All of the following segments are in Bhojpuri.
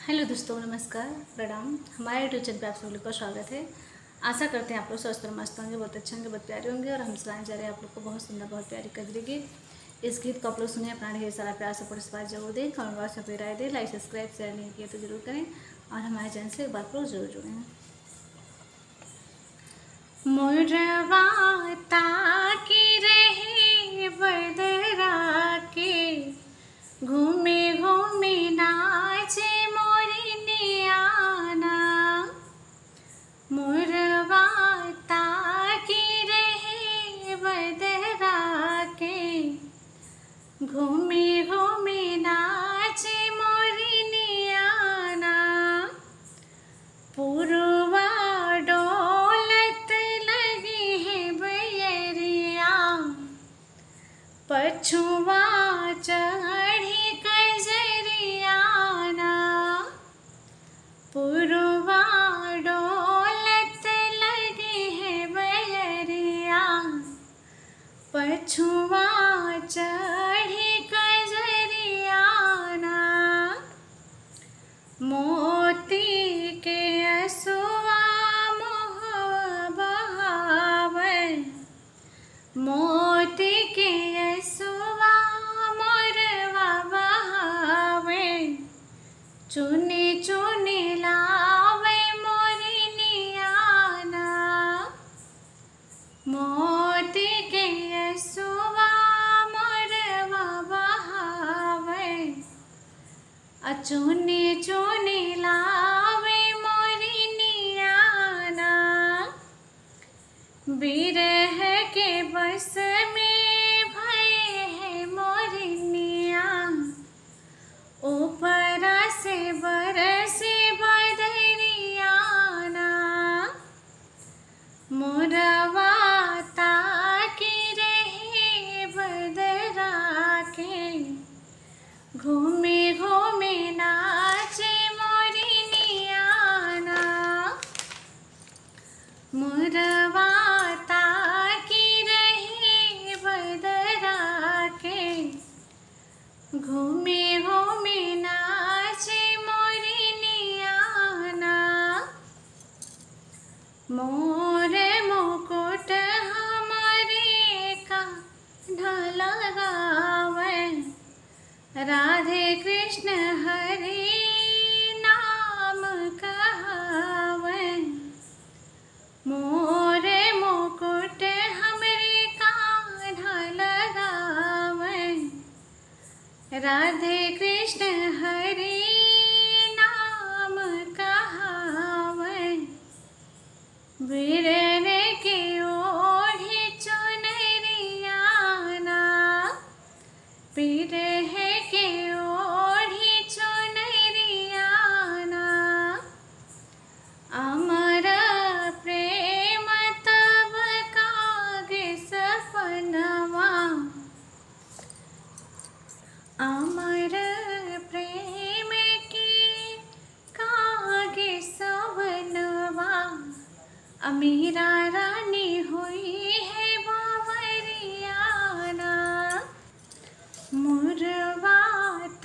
हेलो दोस्तों, नमस्कार, प्रणाम। हमारे यूट्यूब चैनल पे आप सभी लोग का स्वागत है। आशा करते हैं आप लोग स्वस्थ और मस्त होंगे, बहुत अच्छे होंगे, बहुत प्यारे होंगे। और हम सुनाने जा रहे हैं आप लोग को बहुत सुंदर, बहुत प्यारी कजरी गीत। इस गीत को आप लोग सुने, अपना ढेर सारा प्यार सपोर्ट इस बार जरूर दें। कमेंट बॉक्स में राय दें, लाइक सब्सक्राइब शेयर नहीं किया तो जरूर करें। और हमारे चैनल से एक बार लोग जरूर जुड़ें। मोरवा ताकी रहे बदरा के, घूमे घूमे नाचे मोरनियाना। मोरवा ताकी रहे बदरा के, घूमे घूमे नाचे मोरनियाना। पुरवा डोलत लगी है बैरिया, पछुआ चढ़ी कजरियाना। पुरवा डोलत लगी है बैरिया, पछुआ चढ़ी कजरियाना। मोती के असुआ मोहवा बहावे, मोती के असुआ मोरवा बहावे। चुनी चुनी लावे मोरनियाना। मोती के असुआ मोरवा बहावे, चुनी चुनी लावे मोरनियाना। बिरह के बस में भय है मोरनिया, ऊपरा से बरसे बदरियाना। मोरवा ताकी रहे बदरा के, घूमे घूमे नाचे मोरनियाना। मोरवा ताकी रहे बदरा के, घूमे घूमे नाचे मोरनियाना। मोर मुकुट हमारे कान्हा लगावे, राधे कृष्ण हरे नाम कहावे। मोर मुकुट हमरे कान्हा लगावे, राधे कृष्ण हरे नाम कहावे। बिरन के ओढ़े चुनरियाना, बिरह के ओढ़े चुनरियाना। अमर प्रेम तब कागे सपनवा, अमर प्रेम की कागे सपनवा। अमीरा रानी हुई है बावरियाना। मोरवा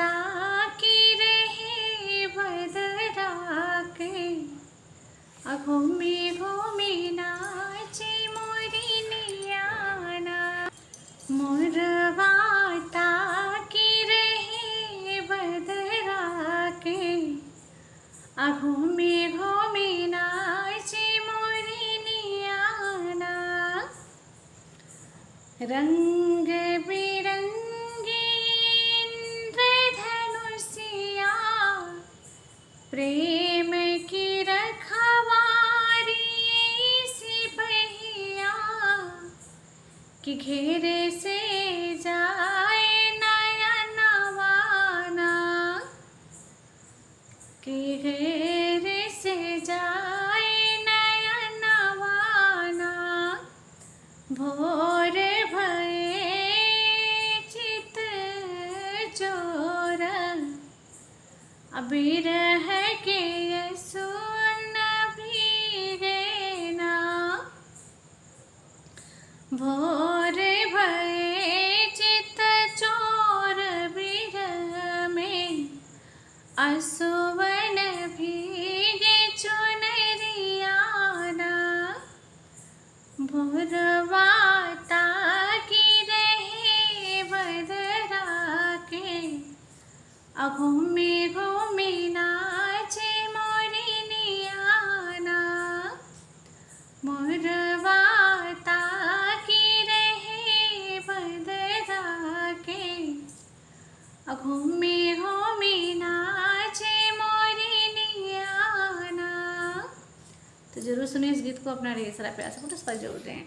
ताकी रहे बदरा के, घूमे घूमे नाचे मोरनियाना। मोरवा ताकी रहे बदरा के, घूमे घूमे नाचे मोरनियाना। रंग बिरंगी इंद्रधनुषिया, प्रेम की रखवारी सिपहिया। कि घेरे से जाए नयनवाना, कि घेरे से जाए नयनवाना। भोर भये चित चोर, बिरह के सुन भीगे ना। भोर भये चित चोर बिरह में, आसुवन भीगे चुनरियाना भोरवा ताकी रहे बदरा के घूमे घूमे नाचे मोरनियाना मोरवा ताकी रहे बदरा के घूमे घूमे नाचे मोरनियाना। तो जरूर सुनिए इस गीत को, अपना ढेर सारा प्यार से जरूर दें।